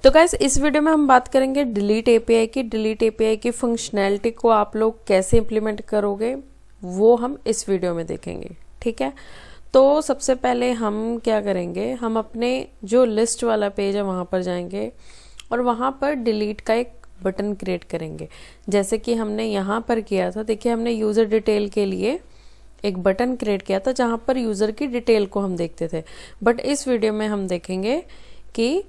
तो गाइस इस वीडियो में हम बात करेंगे डिलीट एपीआई की। डिलीट एपीआई की फंक्शनैलिटी को आप लोग कैसे इम्प्लीमेंट करोगे वो हम इस वीडियो में देखेंगे, ठीक है। तो सबसे पहले हम क्या करेंगे, हम अपने जो लिस्ट वाला पेज है वहाँ पर जाएंगे और वहाँ पर डिलीट का एक बटन क्रिएट करेंगे, जैसे कि हमने यहाँ पर किया था। देखिए हमने यूज़र डिटेल के लिए एक बटन क्रिएट किया था जहाँ पर यूज़र की डिटेल को हम देखते थे, बट इस वीडियो में हम देखेंगे कि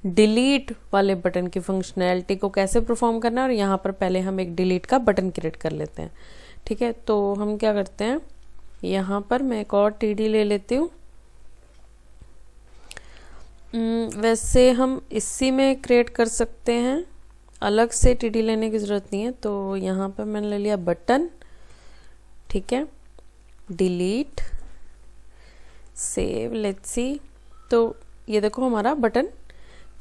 डिलीट वाले बटन की फंक्शनैलिटी को कैसे परफॉर्म करना है। और यहाँ पर पहले हम एक डिलीट का बटन क्रिएट कर लेते हैं, ठीक है। तो हम क्या करते हैं, यहाँ पर मैं एक और टीडी ले लेती हूँ। वैसे हम इसी में क्रिएट कर सकते हैं, अलग से टीडी लेने की ज़रूरत नहीं है। तो यहाँ पर मैंने ले लिया बटन, ठीक है, डिलीट, सेव, लेट्स सी। तो ये देखो हमारा बटन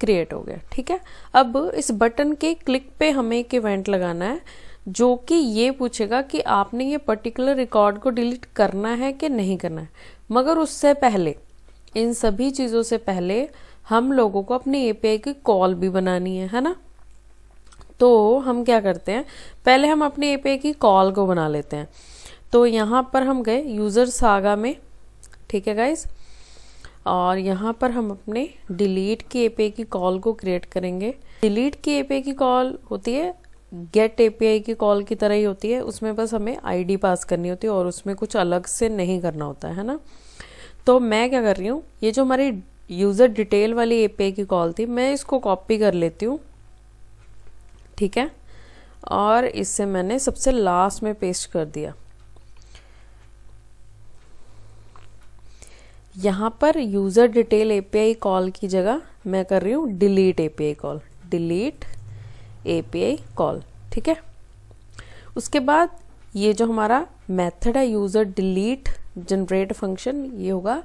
क्रिएट हो गया, ठीक है। अब इस बटन के क्लिक पे हमें एक इवेंट लगाना है जो कि ये पूछेगा कि आपने ये पर्टिकुलर रिकॉर्ड को डिलीट करना है कि नहीं करना है। मगर उससे पहले, इन सभी चीज़ों से पहले हम लोगों को अपनी एपीआई की कॉल भी बनानी है ना। तो हम क्या करते हैं, पहले हम अपनी एपीआई की कॉल को बना लेते हैं। तो यहाँ पर हम गए यूज़र सागा में, ठीक है गाइस, और यहाँ पर हम अपने डिलीट की एपीआई की कॉल को क्रिएट करेंगे। डिलीट की एपीआई की कॉल होती है गेट एपीआई की कॉल की तरह ही होती है, उसमें बस हमें आईडी पास करनी होती है और उसमें कुछ अलग से नहीं करना होता है ना। तो मैं क्या कर रही हूँ, ये जो हमारी यूज़र डिटेल वाली एपीआई की कॉल थी, मैं इसको कॉपी कर लेती हूँ, ठीक है, और इससे मैंने सबसे लास्ट में पेस्ट कर दिया। यहाँ पर यूज़र डिटेल एपीआई कॉल की जगह मैं कर रही हूँ delete API call, delete API call, ठीक है। उसके बाद ये जो हमारा मेथड है यूज़र डिलीट जनरेट फंक्शन, ये होगा,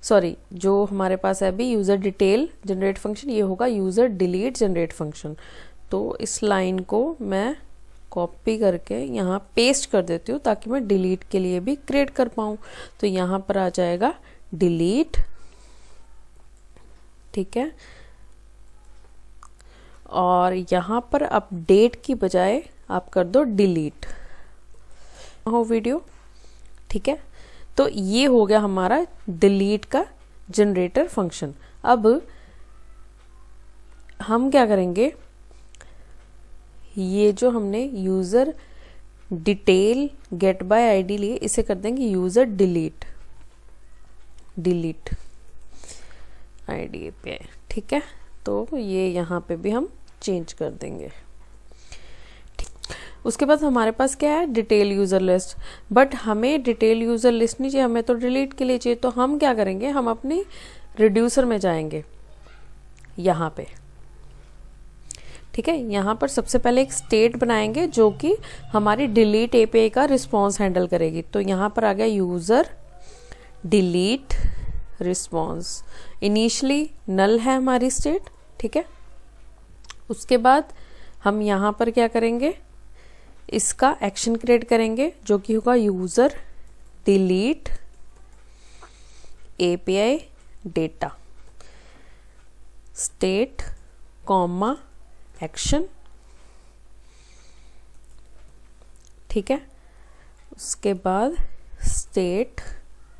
सॉरी, जो हमारे पास है अभी यूज़र डिटेल जनरेट फंक्शन, ये होगा यूज़र डिलीट जनरेट फंक्शन। तो इस लाइन को मैं कॉपी करके यहाँ पेस्ट कर देती हूँ ताकि मैं डिलीट के लिए भी क्रिएट कर पाऊँ। तो यहाँ पर आ जाएगा डिलीट, ठीक है, और यहाँ पर अपडेट की बजाय आप कर दो डिलीट हो वीडियो, ठीक है। तो ये हो गया हमारा डिलीट का जनरेटर फंक्शन। अब हम क्या करेंगे, ये जो हमने user detail get by ID लिए, इसे कर देंगे user delete, delete ID API, ठीक है। तो ये यहाँ पे भी हम चेंज कर देंगे, ठीक। उसके बाद हमारे पास क्या है, डिटेल यूज़र लिस्ट, बट हमें डिटेल यूज़र लिस्ट नहीं चाहिए, हमें तो डिलीट के लिए चाहिए। तो हम क्या करेंगे, हम अपनी रिड्यूसर में जाएंगे यहाँ पे, ठीक है। यहाँ पर सबसे पहले एक स्टेट बनाएंगे जो कि हमारी डिलीट एपीआई का रिस्पॉन्स हैंडल करेगी। तो यहाँ पर आ गया यूज़र डिलीट रिस्पॉन्स, इनिशियली नल है हमारी स्टेट, ठीक है। उसके बाद हम यहाँ पर क्या करेंगे, इसका एक्शन क्रिएट करेंगे जो कि होगा user delete API data, state comma action, ठीक है। उसके बाद state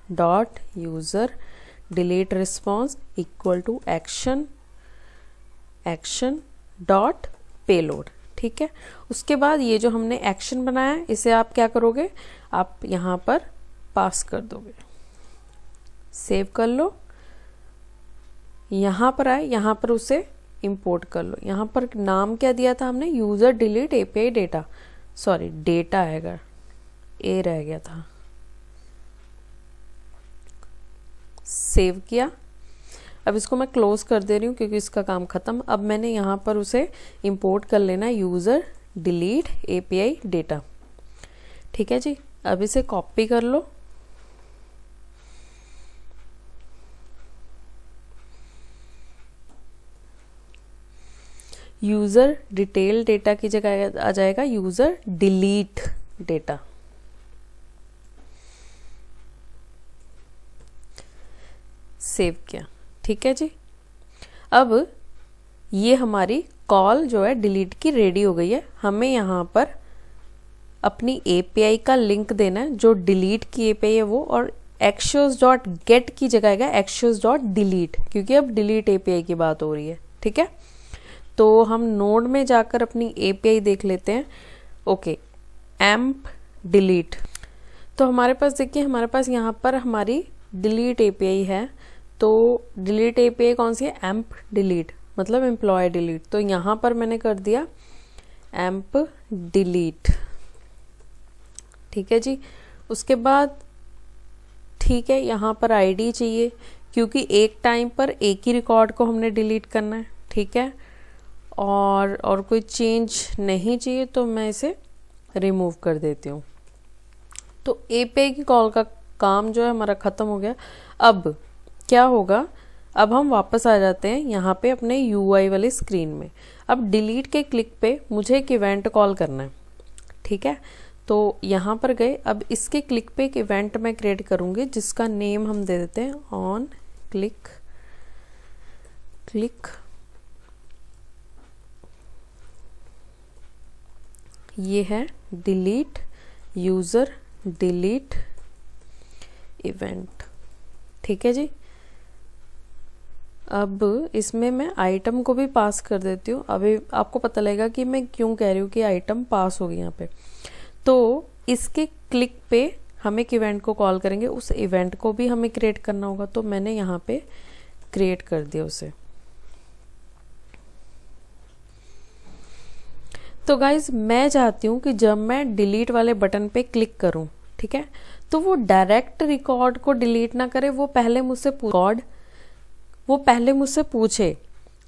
dot user delete response equal to action, action dot payload, ठीक है। उसके बाद ये जो हमने एक्शन बनाया है, इसे आप क्या करोगे, आप यहाँ पर पास कर दोगे, सेव कर लो, यहाँ पर आए, यहाँ पर उसे इंपोर्ट कर लो। यहाँ पर नाम क्या दिया था हमने, user delete API data, sorry data आएगा, ए रह गया था, सेव किया। अब इसको मैं क्लोज कर दे रही हूँ क्योंकि इसका काम खत्म। अब मैंने यहाँ पर उसे इंपोर्ट कर लेना है, यूज़र डिलीट एपीआई डेटा, ठीक है जी। अब इसे कॉपी कर लो, यूज़र डिटेल डेटा की जगह आ जाएगा यूज़र डिलीट डेटा, सेव किया, ठीक है जी। अब ये हमारी कॉल जो है डिलीट की रेडी हो गई है। हमें यहाँ पर अपनी एपीआई का लिंक देना है, जो डिलीट की एपीआई है वो, और axios.get की जगह आएगा axios.delete, क्योंकि अब डिलीट एपीआई की बात हो रही है। ठीक है, तो हम नोड में जाकर अपनी एपीआई देख लेते हैं। ओके, amp delete, तो हमारे पास देखिए, हमारे पास यहाँ पर हमारी डिलीट एपीआई है। तो डिलीट एपीआई कौन सी है? amp delete, मतलब एम्प्लॉय डिलीट। तो यहाँ पर मैंने कर दिया amp delete। ठीक है जी, उसके बाद ठीक है, यहाँ पर आईडी चाहिए, क्योंकि एक टाइम पर एक ही रिकॉर्ड को हमने डिलीट करना है। ठीक है, और कोई चेंज नहीं चाहिए, तो मैं इसे रिमूव कर देती हूँ। तो एपीआई की कॉल का काम जो है हमारा ख़त्म हो गया। अब क्या होगा, अब हम वापस आ जाते हैं यहाँ पे अपने यूआई वाली स्क्रीन में। अब डिलीट के क्लिक पे मुझे एक इवेंट कॉल करना है। ठीक है, तो यहाँ पर गए, अब इसके क्लिक पे एक इवेंट मैं क्रिएट करूँगी, जिसका नेम हम दे देते हैं ऑन क्लिक ये है डिलीट यूज़र डिलीट इवेंट। ठीक है जी, अब इसमें मैं आइटम को भी पास कर देती हूँ। अभी आपको पता लगेगा कि मैं क्यों कह रही हूँ कि आइटम पास होगी यहाँ पे। तो इसके क्लिक पे हम एक इवेंट को कॉल करेंगे, उस इवेंट को भी हमें क्रिएट करना होगा। तो मैंने यहाँ पे क्रिएट कर दिया उसे। तो गाइज, मैं चाहती हूँ कि जब मैं डिलीट वाले बटन पे क्लिक करूँ, ठीक है, तो वो डायरेक्ट रिकॉर्ड को डिलीट ना करे, वो पहले मुझसे पूछे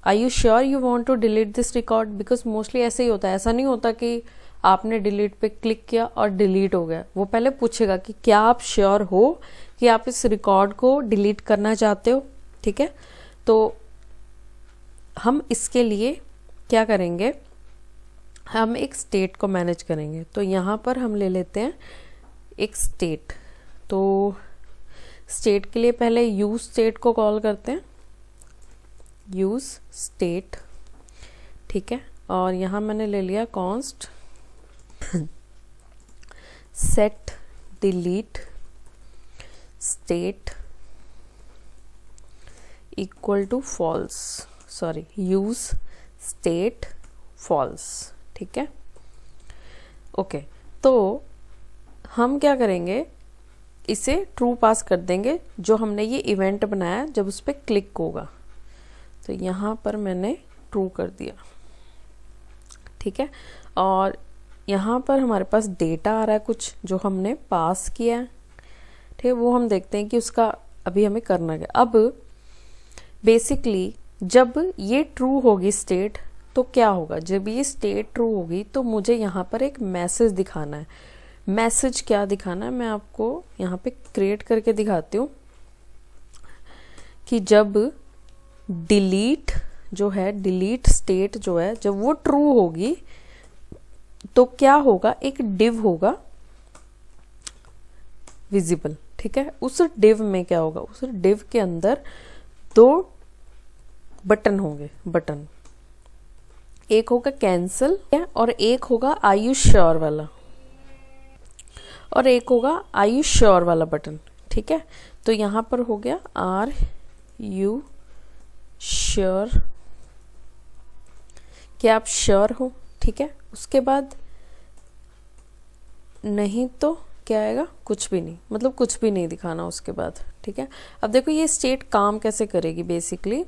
are you sure you want to delete this record. Because mostly ऐसे ही होता है, ऐसा नहीं होता कि आपने डिलीट पे क्लिक किया और डिलीट हो गया। वो पहले पूछेगा कि क्या आप श्योर हो कि आप इस रिकॉर्ड को डिलीट करना चाहते हो। ठीक है, तो हम इसके लिए क्या करेंगे, हम एक स्टेट को मैनेज करेंगे। तो यहाँ पर हम ले लेते हैं एक स्टेट। तो स्टेट के लिए पहले यूज स्टेट को कॉल करते हैं, यूज स्टेट। ठीक है, और यहाँ मैंने ले लिया const set delete state equal to false, sorry use state false. ठीक है, ओके, तो हम क्या करेंगे, इसे ट्रू पास कर देंगे, जो हमने ये इवेंट बनाया जब उस पर क्लिक होगा। तो यहाँ पर मैंने ट्रू कर दिया। ठीक है, और यहाँ पर हमारे पास डेटा आ रहा है कुछ जो हमने पास किया है। ठीक है, वो हम देखते हैं कि उसका अभी हमें करना क्या। अब बेसिकली जब ये ट्रू होगी स्टेट, तो क्या होगा, जब ये स्टेट ट्रू होगी तो मुझे यहाँ पर एक मैसेज दिखाना है। मैसेज क्या दिखाना है, मैं आपको यहाँ पे क्रिएट करके दिखाती हूँ कि जब डिलीट जो है, डिलीट स्टेट जो है, जब वो ट्रू होगी तो क्या होगा, एक डिव होगा विजिबल। ठीक है, उस डिव में क्या होगा, उस डिव के अंदर दो बटन होंगे, बटन एक होगा कैंसिल और एक होगा आई यू श्योर वाला, और एक होगा आई यू श्योर वाला बटन। ठीक है, तो यहाँ पर हो गया आर यू श्योर, क्या आप श्योर हो। ठीक है, उसके बाद नहीं तो क्या आएगा, कुछ भी नहीं, मतलब कुछ भी नहीं दिखाना उसके बाद। ठीक है, अब देखो ये स्टेट काम कैसे करेगी। बेसिकली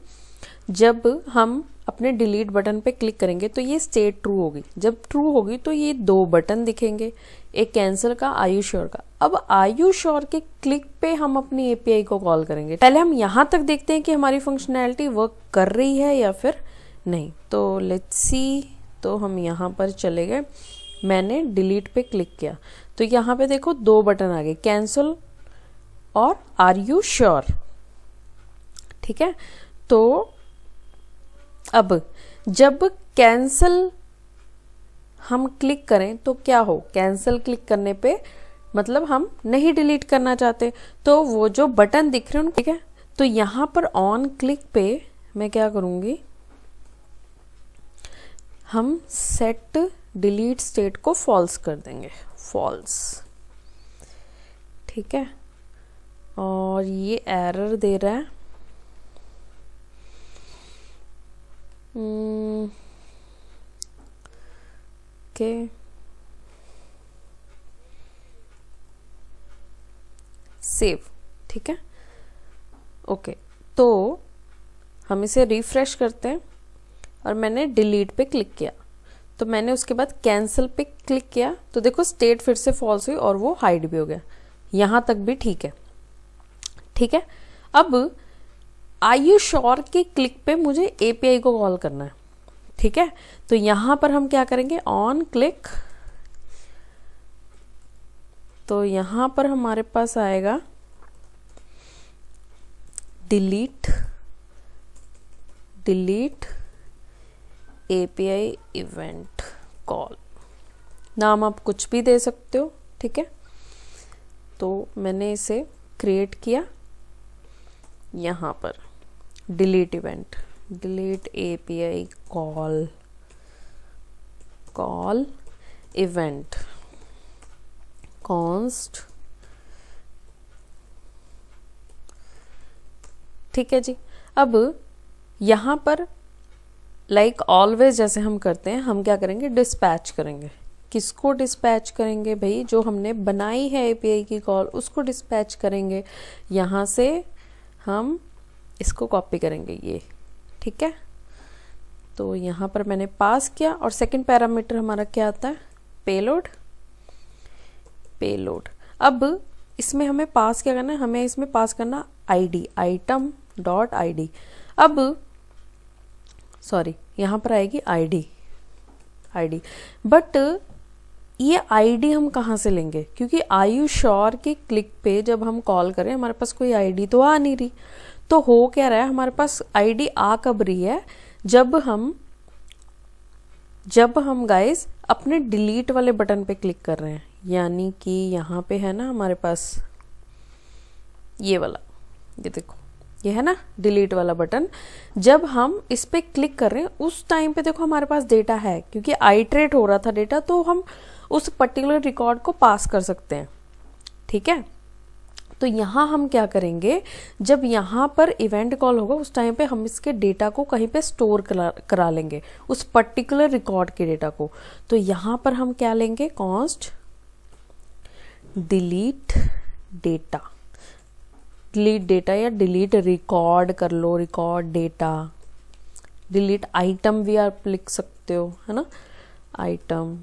जब हम अपने डिलीट बटन पे क्लिक करेंगे तो ये स्टेट ट्रू होगी। जब ट्रू होगी तो ये दो बटन दिखेंगे, एक कैंसिल का, आई यू श्योर का। अब आई यू श्योर के क्लिक पे हम अपनी एपीआई को कॉल करेंगे। पहले हम यहाँ तक देखते हैं कि हमारी फंक्शनैलिटी वर्क कर रही है या फिर नहीं। तो लेट्स सी, तो हम यहाँ पर चले गए, मैंने डिलीट पे क्लिक किया तो यहाँ पे देखो दो बटन आ गए, कैंसिल और आर यू श्योर। ठीक है, तो अब जब कैंसिल हम क्लिक करें तो क्या हो, कैंसिल क्लिक करने पे मतलब हम नहीं डिलीट करना चाहते, तो वो जो बटन दिख रहे हैं, ठीक है, तो यहाँ पर ऑन क्लिक पे मैं क्या करूँगी, हम सेट डिलीट स्टेट को फॉल्स कर देंगे, फॉल्स, ठीक है। और ये एरर दे रहा है, ओके, सेव, ठीक है, ओके। तो हम इसे रिफ्रेश करते हैं और मैंने डिलीट पे क्लिक किया, तो मैंने उसके बाद कैंसिल पे क्लिक किया, तो देखो स्टेट फिर से फॉल्स हुई और वो हाइड भी हो गया। यहाँ तक भी ठीक है, ठीक है। अब आर यू श्योर के क्लिक पे मुझे एपीआई को कॉल करना है, ठीक है। तो यहाँ पर हम क्या करेंगे, ऑन क्लिक, तो यहाँ पर हमारे पास आएगा डिलीट एपीआई इवेंट कॉल, नाम आप कुछ भी दे सकते हो, ठीक है। तो मैंने इसे क्रिएट किया, यहाँ पर delete event, delete API call event const, ठीक है जी। अब यहाँ पर लाइक ऑलवेज जैसे हम करते हैं, हम क्या करेंगे, डिस्पैच करेंगे। किसको डिस्पैच करेंगे भाई, जो हमने बनाई है एपीआई की कॉल उसको डिस्पैच करेंगे। यहाँ से हम इसको कॉपी करेंगे, ये, ठीक है। तो यहाँ पर मैंने पास किया और सेकंड पैरामीटर हमारा क्या आता है, पेलोड। अब इसमें हमें पास क्या करना है, हमें इसमें पास करना आईडी, आइटम डॉट आईडी। अब सॉरी, यहाँ पर आएगी आईडी, बट ये आईडी हम कहाँ से लेंगे, क्योंकि आर यू श्योर के क्लिक पे जब हम कॉल करें हमारे पास कोई आईडी तो आ नहीं रही। तो हो क्या रहा है, हमारे पास आईडी आ कब रही है, जब हम गाइस अपने डिलीट वाले बटन पे क्लिक कर रहे हैं। यानी कि यहाँ पे है ना हमारे पास ये वाला, ये देखो, ये है ना डिलीट वाला बटन, जब हम इस पे क्लिक कर रहे हैं उस टाइम पे देखो हमारे पास डेटा है, क्योंकि आइट्रेट हो रहा था डेटा, तो हम उस पर्टिकुलर रिकॉर्ड को पास कर सकते हैं, ठीक है। तो यहाँ हम क्या करेंगे, जब यहाँ पर इवेंट कॉल होगा उस टाइम पे हम इसके डेटा को कहीं पे स्टोर करा लेंगे, उस पर्टिकुलर रिकॉर्ड के डेटा को। तो यहाँ पर हम क्या लेंगे, कॉन्स्ट डिलीट डेटा या डिलीट रिकॉर्ड कर लो, रिकॉर्ड डेटा, डिलीट आइटम भी आप लिख सकते हो, है ना, item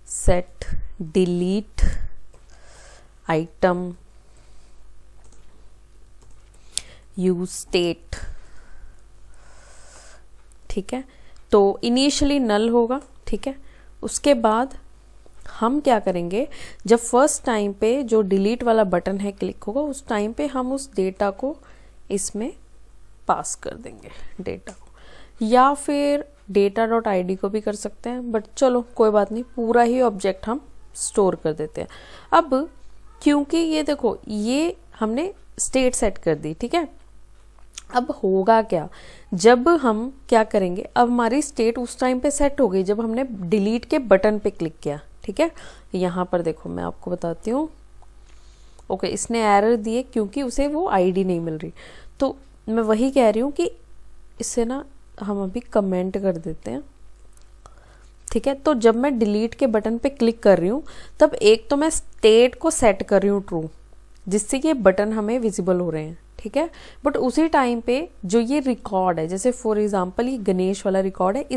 set delete item use state, ठीक है। तो इनिशियली नल होगा, ठीक है। उसके बाद हम क्या करेंगे, जब फर्स्ट टाइम पे जो डिलीट वाला बटन है क्लिक होगा उस टाइम पे हम उस डेटा को इसमें पास कर देंगे, डेटा को, या फिर डेटा डॉट आई डी को भी कर सकते हैं, बट चलो कोई बात नहीं, पूरा ही ऑब्जेक्ट हम स्टोर कर देते हैं। अब क्योंकि ये देखो, ये हमने स्टेट सेट कर दी, ठीक है। अब होगा क्या, जब हम क्या करेंगे, अब हमारी स्टेट उस टाइम पे सेट हो गई जब हमने डिलीट के बटन पे क्लिक किया, ठीक है। यहाँ पर देखो मैं आपको बताती हूँ, ओके, इसने एरर दिए क्योंकि उसे वो आईडी नहीं मिल रही। तो मैं वही कह रही हूँ कि इसे ना हम अभी कमेंट कर देते हैं, ठीक है। तो जब मैं डिलीट के बटन पे क्लिक कर रही हूँ तब एक तो मैं स्टेट को सेट कर रही हूँ ट्रू, जिससे ये बटन हमें विजिबल हो रहे हैं, ठीक है। बट उसी टाइम पे जो ये रिकॉर्ड है, जैसे फॉर एग्जांपल ये गणेश वाला रिकॉर्ड है,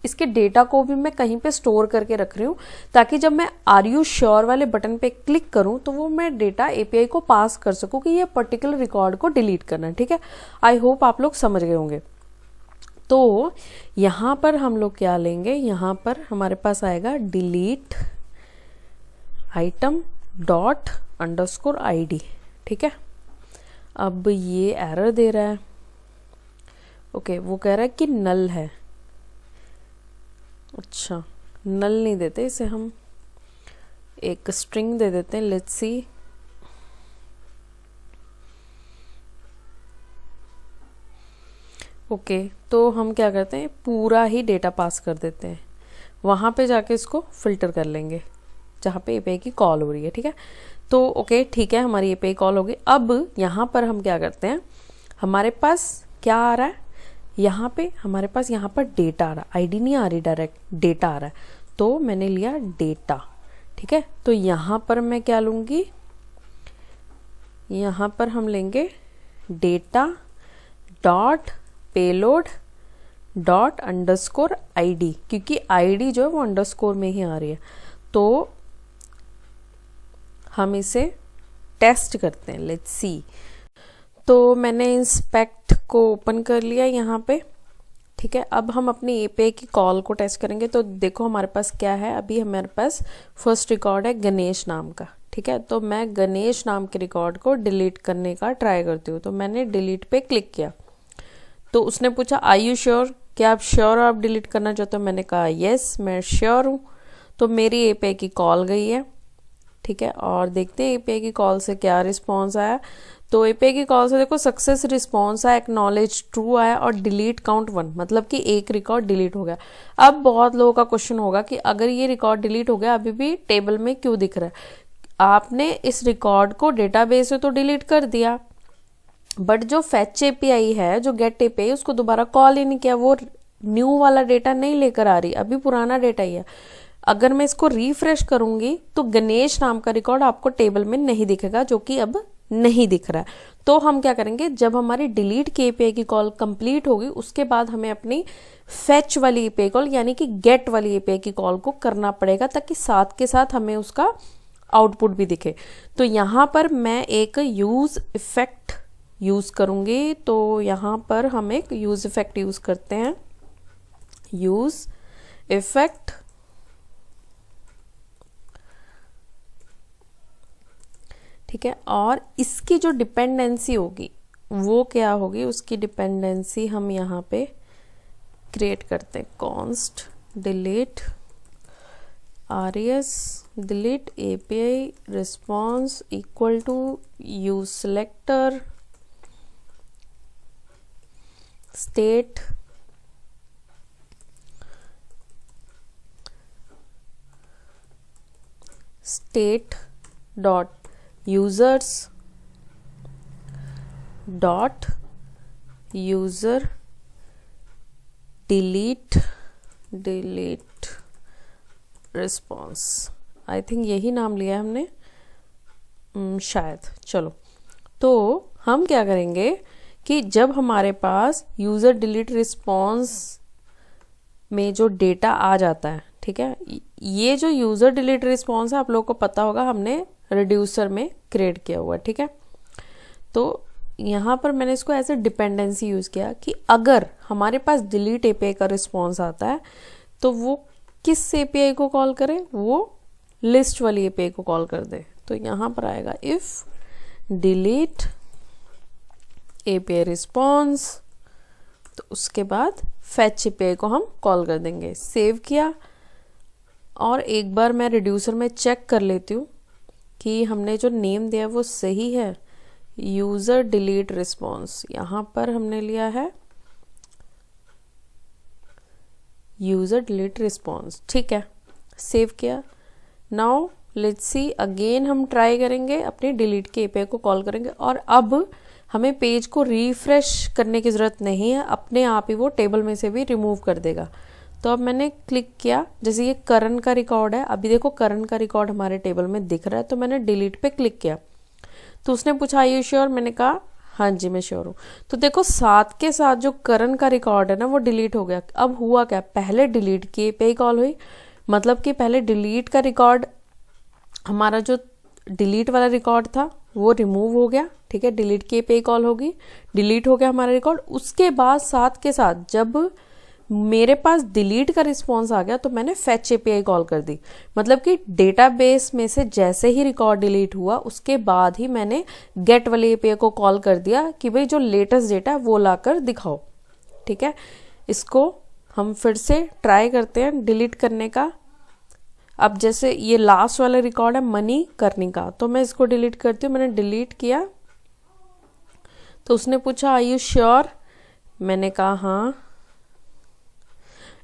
इसके डेटा को भी मैं कहीं पे स्टोर करके रख रही हूँ, ताकि जब मैं आर यू श्योर वाले बटन पे क्लिक करूँ तो वो मैं डेटा एपीआई को पास कर सकूँ कि ये पर्टिकुलर रिकॉर्ड को डिलीट करना है, ठीक है। आई होप आप लोग समझ गए होंगे। तो यहाँ पर हम लोग क्या लेंगे, यहाँ पर हमारे पास आएगा delete item dot underscore ID, ठीक है। अब ये एरर दे रहा है, ओके, वो कह रहा है कि नल है। अच्छा, नल नहीं देते इसे, हम एक स्ट्रिंग दे देते हैं, लेट्स सी। ओके, तो हम क्या करते हैं, पूरा ही डेटा पास कर देते हैं, वहाँ पे जाके इसको फिल्टर कर लेंगे जहाँ पे एपीआई की कॉल हो रही है, ठीक है। तो ओके ठीक है, हमारी एपीआई कॉल हो गई। अब यहाँ पर हम क्या करते हैं, हमारे पास क्या आ रहा है, यहाँ पे हमारे पास यहाँ पर डेटा आ रहा है, आईडी नहीं आ रही, डायरेक्ट डेटा आ रहा है। तो मैंने लिया डेटा, ठीक है। तो यहाँ पर मैं क्या लूँगी, यहाँ पर हम लेंगे data dot payload dot underscore ID, क्योंकि आईडी जो है वो अंडरस्कोर में ही आ रही है। तो हम इसे टेस्ट करते हैं, लेट्स सी। तो मैंने इंस्पेक्ट को ओपन कर लिया यहाँ पे, ठीक है। अब हम अपनी एपीआई की कॉल को टेस्ट करेंगे। तो देखो हमारे पास क्या है, अभी हमारे पास फर्स्ट रिकॉर्ड है गणेश नाम का, ठीक है। तो मैं गणेश नाम के रिकॉर्ड को डिलीट करने का ट्राई करती हूँ। तो मैंने डिलीट पे क्लिक किया, तो उसने पूछा आर यू श्योर, क्या आप श्योर हो, आप डिलीट करना चाहते हो। मैंने कहा यस मैं श्योर हूँ। तो मेरी एपीआई की कॉल गई है, ठीक है। और देखते हैं एपीआई की कॉल से क्या रिस्पॉन्स आया। तो एपीआई की कॉल से देखो सक्सेस रिस्पॉन्स आया, एक्नॉलेज ट्रू आया और डिलीट काउंट 1, मतलब कि एक रिकॉर्ड डिलीट हो गया। अब बहुत लोगों का क्वेश्चन होगा कि अगर ये रिकॉर्ड डिलीट हो गया अभी भी टेबल में क्यों दिख रहा है। आपने इस रिकॉर्ड को डेटाबेस से तो डिलीट कर दिया, बट जो फैच एपीआई है, जो गेट एपीआई, उसको दोबारा कॉल ही नहीं किया, वो न्यू वाला डेटा नहीं लेकर आ रही, अभी पुराना डेटा ही है। अगर मैं इसको रिफ्रेश करूंगी तो गणेश नाम का रिकॉर्ड आपको टेबल में नहीं दिखेगा, जो कि अब नहीं दिख रहा है। तो हम क्या करेंगे, जब हमारी डिलीट की एपीआई की कॉल कंप्लीट होगी उसके बाद हमें अपनी फैच वाली एपीआई कॉल यानी कि गेट वाली एपीआई की कॉल को करना पड़ेगा, ताकि साथ के साथ हमें उसका आउटपुट भी दिखे। तो यहाँ पर मैं एक यूज इफेक्ट यूज करूंगी। तो यहाँ पर हम एक यूज इफेक्ट यूज करते हैं, यूज इफेक्ट, ठीक है। और इसकी जो डिपेंडेंसी होगी वो क्या होगी, उसकी डिपेंडेंसी हम यहाँ पे क्रिएट करते हैं, const delete res delete API response equal to use selector state dot users dot user delete response. I think यही नाम लिया है हमने शायद। चलो, तो हम क्या करेंगे कि जब हमारे पास यूज़र डिलीट रिस्पॉन्स में जो डेटा आ जाता है, ठीक है, ये जो यूज़र डिलीट रिस्पॉन्स है आप लोगों को पता होगा हमने रिड्यूसर में क्रिएट किया हुआ है, ठीक है। तो यहाँ पर मैंने इसको एज ए डिपेंडेंसी यूज़ किया कि अगर हमारे पास डिलीट एपीआई का रिस्पॉन्स आता है तो वो किस एपीआई को कॉल करे, वो लिस्ट वाली एपीआई को कॉल कर दे। तो यहाँ पर आएगा इफ डिलीट एपीआई रिस्पॉन्स, तो उसके बाद फैच एपीआई को हम कॉल कर देंगे। सेव किया और एक बार मैं रिड्यूसर में चेक कर लेती हूँ कि हमने जो नेम दिया वो सही है, यूज़र डिलीट रिस्पॉन्स। यहाँ पर हमने लिया है यूज़र डिलीट रिस्पॉन्स, ठीक है। सेव किया। नाउ लेट्स सी अगेन हम ट्राई करेंगे, अपने डिलीट के एपीआई को कॉल करेंगे और अब हमें पेज को रिफ्रेश करने की ज़रूरत नहीं है, अपने आप ही वो टेबल में से भी रिमूव कर देगा। तो अब मैंने क्लिक किया, जैसे ये करण का रिकॉर्ड है, अभी देखो करण का रिकॉर्ड हमारे टेबल में दिख रहा है, तो मैंने डिलीट पे क्लिक किया। तो उसने पूछा आर यू श्योर, मैंने कहा हाँ जी मैं श्योर हूँ। तो देखो साथ के साथ जो करण का रिकॉर्ड है ना वो डिलीट हो गया। अब हुआ क्या, पहले डिलीट की एपीआई कॉल हुई, मतलब कि पहले डिलीट का रिकॉर्ड, हमारा जो डिलीट वाला रिकॉर्ड था वो रिमूव हो गया, ठीक है, डिलीट की एपीआई कॉल होगी, डिलीट हो गया हमारा रिकॉर्ड। उसके बाद साथ के साथ जब मेरे पास डिलीट का रिस्पॉन्स आ गया तो मैंने फैच एपीआई कॉल कर दी, मतलब कि डेटाबेस में से जैसे ही रिकॉर्ड डिलीट हुआ उसके बाद ही मैंने गेट वाली एपीआई को कॉल कर दिया कि भाई जो लेटेस्ट डेटा है वो लाकर दिखाओ, ठीक है। इसको हम फिर से ट्राई करते हैं डिलीट करने का। अब जैसे ये लास्ट वाला रिकॉर्ड है मनी करने का, तो मैं इसको डिलीट करती हूँ। मैंने डिलीट किया तो उसने पूछा आर यू श्योर, मैंने कहा हाँ।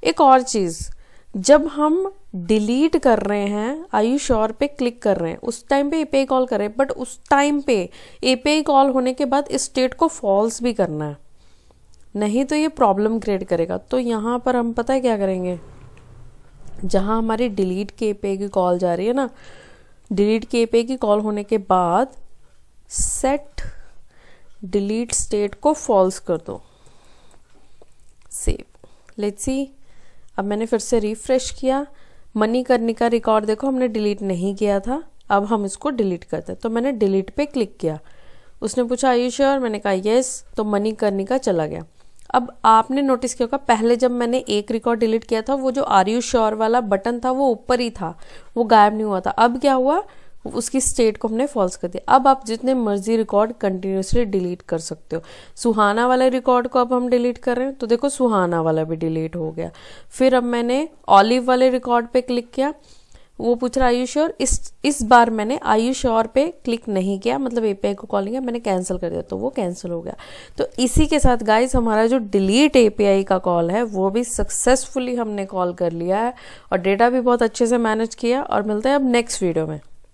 एक और चीज़, जब हम डिलीट कर रहे हैं आई यू श्योर पे क्लिक कर रहे हैं, उस टाइम पे एपीआई कॉल कर रहे हैं, बट उस टाइम पे एपीआई कॉल होने के बाद इस स्टेट को फॉल्स भी करना है, नहीं तो ये प्रॉब्लम क्रिएट करेगा। तो यहाँ पर हम पता है क्या करेंगे, जहाँ हमारी डिलीट के एपीआई की कॉल जा रही है ना, डिलीट के एपीआई की कॉल होने के बाद सेट डिलीट स्टेट को फॉल्स कर दो, सेव। लेट्स सी, अब मैंने फिर से रिफ्रेश किया, मनी करने का रिकॉर्ड देखो हमने डिलीट नहीं किया था, अब हम इसको डिलीट करते हैं। तो मैंने डिलीट पे क्लिक किया, उसने पूछा आर यू श्योर, मैंने कहा यस, तो मनी करने का चला गया। अब आपने नोटिस किया होगा पहले जब मैंने एक रिकॉर्ड डिलीट किया था वो जो आर यू श्योर वाला बटन था वो ऊपर ही था, वो गायब नहीं हुआ था। अब क्या हुआ, उसकी स्टेट को हमने फॉल्स कर दिया। अब आप जितने मर्जी रिकॉर्ड कंटिन्यूसली डिलीट कर सकते हो। सुहाना वाले रिकॉर्ड को अब हम डिलीट कर रहे हैं, तो देखो सुहाना वाला भी डिलीट हो गया। फिर अब मैंने ऑलिव वाले रिकॉर्ड पे क्लिक किया, वो पूछ रहा आई यू श्योर, इस बार मैंने आई यू श्योर पे क्लिक नहीं किया, मतलब एपीआई को कॉल नहीं किया, मैंने कैंसिल कर दिया, तो वो कैंसिल हो गया। तो इसी के साथ गाइस हमारा जो डिलीट एपीआई का कॉल है वो भी सक्सेसफुली हमने कॉल कर लिया है और डेटा भी बहुत अच्छे से मैनेज किया। और मिलते हैं अब नेक्स्ट वीडियो में।